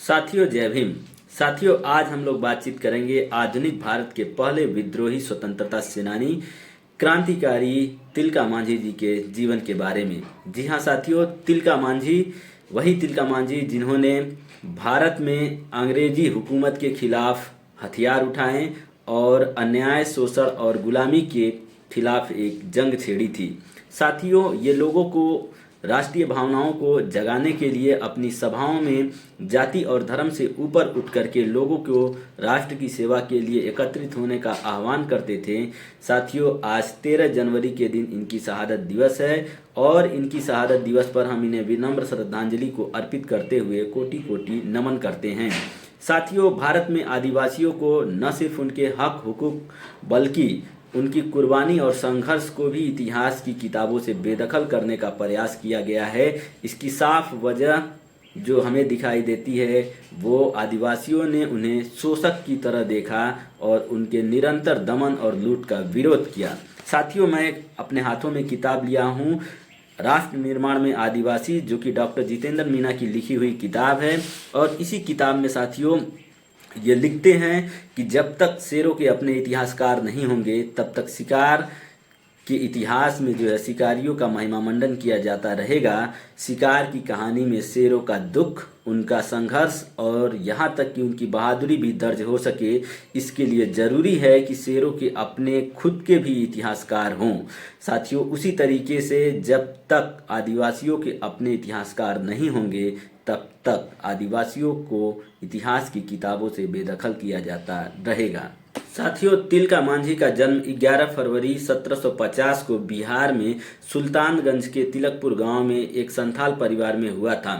साथियों जय भीम। साथियों आज हम लोग बातचीत करेंगे आधुनिक भारत के पहले विद्रोही स्वतंत्रता सेनानी क्रांतिकारी तिलका मांझी जी के जीवन के बारे में। जी हाँ साथियों, तिलका मांझी वही तिलका मांझी जिन्होंने भारत में अंग्रेजी हुकूमत के खिलाफ हथियार उठाए और अन्याय, शोषण और गुलामी के खिलाफ एक जंग छेड़ी थी। साथियों ये लोगों को राष्ट्रीय भावनाओं को जगाने के लिए अपनी सभाओं में जाति और धर्म से ऊपर उठ करके लोगों को राष्ट्र की सेवा के लिए एकत्रित होने का आह्वान करते थे। साथियों आज 13 जनवरी के दिन इनकी शहादत दिवस है और इनकी शहादत दिवस पर हम इन्हें विनम्र श्रद्धांजलि को अर्पित करते हुए कोटि कोटि नमन करते हैं। साथियों भारत में आदिवासियों को न सिर्फ उनके हक हुकूक बल्कि उनकी कुर्बानी और संघर्ष को भी इतिहास की किताबों से बेदखल करने का प्रयास किया गया है। इसकी साफ वजह जो हमें दिखाई देती है वो आदिवासियों ने उन्हें शोषक की तरह देखा और उनके निरंतर दमन और लूट का विरोध किया। साथियों मैं अपने हाथों में किताब लिया हूँ राष्ट्र निर्माण में आदिवासी, जो कि डॉक्टर जितेंद्र मीना की लिखी हुई किताब है। और इसी किताब में साथियों ये लिखते हैं कि जब तक शेरों के अपने इतिहासकार नहीं होंगे तब तक शिकार के इतिहास में जो है शिकारियों का महिमा मंडन किया जाता रहेगा। शिकार की कहानी में शेरों का दुख, उनका संघर्ष और यहाँ तक कि उनकी बहादुरी भी दर्ज हो सके, इसके लिए ज़रूरी है कि शेरों के अपने खुद के भी इतिहासकार हों। साथियों उसी तरीके से जब तक आदिवासियों के अपने इतिहासकार नहीं होंगे तब तक आदिवासियों को इतिहास की किताबों से बेदखल किया जाता रहेगा। साथियों तिलका मांझी का जन्म 11 फरवरी 1750 को बिहार में सुल्तानगंज के तिलकपुर गांव में एक संथाल परिवार में हुआ था।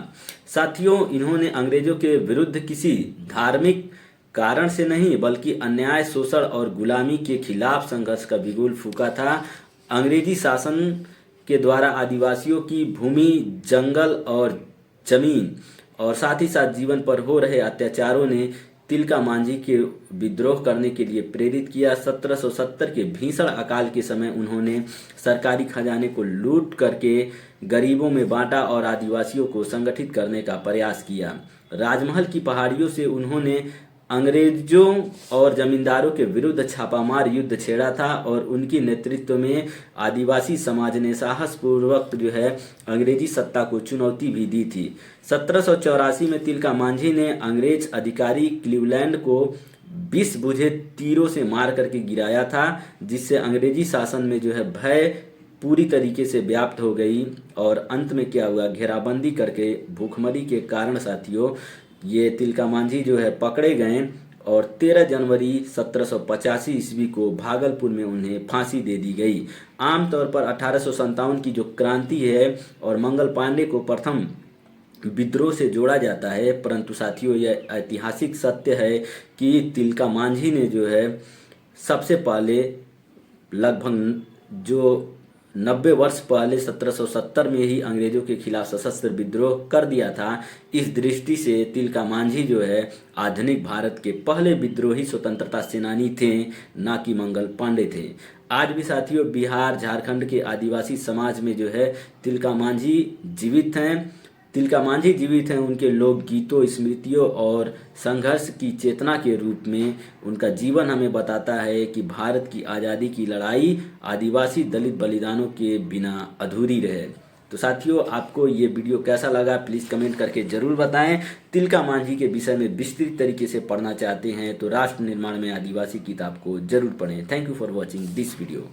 साथियों इन्होंने अंग्रेजों के विरुद्ध किसी धार्मिक कारण से नहीं बल्कि अन्याय, शोषण और गुलामी के खिलाफ संघर्ष का बिगुल फूंका था। अंग्रेजी शासन के द्वारा आदिवासियों की भूमि, जंगल और जमीन और साथ ही साथ जीवन पर हो रहे अत्याचारों ने तिलका मांझी के विद्रोह करने के लिए प्रेरित किया। 1770 के भीषण अकाल के समय उन्होंने सरकारी खजाने को लूट करके गरीबों में बांटा और आदिवासियों को संगठित करने का प्रयास किया। राजमहल की पहाड़ियों से उन्होंने अंग्रेजों और जमींदारों के विरुद्ध छापामार युद्ध छेड़ा था और उनके नेतृत्व में आदिवासी समाज ने साहसपूर्वक जो है अंग्रेजी सत्ता को चुनौती भी दी थी। 1784 में तिलका मांझी ने अंग्रेज अधिकारी क्लीवलैंड को 20 बुझे तीरों से मार करके गिराया था, जिससे अंग्रेजी शासन में जो है भय पूरी तरीके से व्याप्त हो गई। और अंत में क्या हुआ, घेराबंदी करके भूखमरी के कारण साथियों ये तिलका मांझी जो है पकड़े गए और 13 जनवरी 1785 ईस्वी को भागलपुर में उन्हें फांसी दे दी गई। आमतौर पर 1857 की जो क्रांति है और मंगल पांडे को प्रथम विद्रोह से जोड़ा जाता है, परंतु साथियों यह ऐतिहासिक सत्य है कि तिलका मांझी ने जो है सबसे पहले लगभग जो 90 वर्ष पहले 1770 में ही अंग्रेजों के खिलाफ सशस्त्र विद्रोह कर दिया था। इस दृष्टि से तिलका मांझी जो है आधुनिक भारत के पहले विद्रोही स्वतंत्रता सेनानी थे, ना कि मंगल पांडे थे। आज भी साथियों बिहार, झारखंड के आदिवासी समाज में जो है तिलका मांझी जीवित हैं। तिलका मांझी जीवित हैं उनके लोकगीतों, स्मृतियों और संघर्ष की चेतना के रूप में। उनका जीवन हमें बताता है कि भारत की आज़ादी की लड़ाई आदिवासी दलित बलिदानों के बिना अधूरी रहे। तो साथियों आपको ये वीडियो कैसा लगा प्लीज़ कमेंट करके ज़रूर बताएं। तिलका मांझी के विषय में विस्तृत तरीके से पढ़ना चाहते हैं तो राष्ट्र निर्माण में आदिवासी किताब को जरूर पढ़ें। Thank you for watching this video.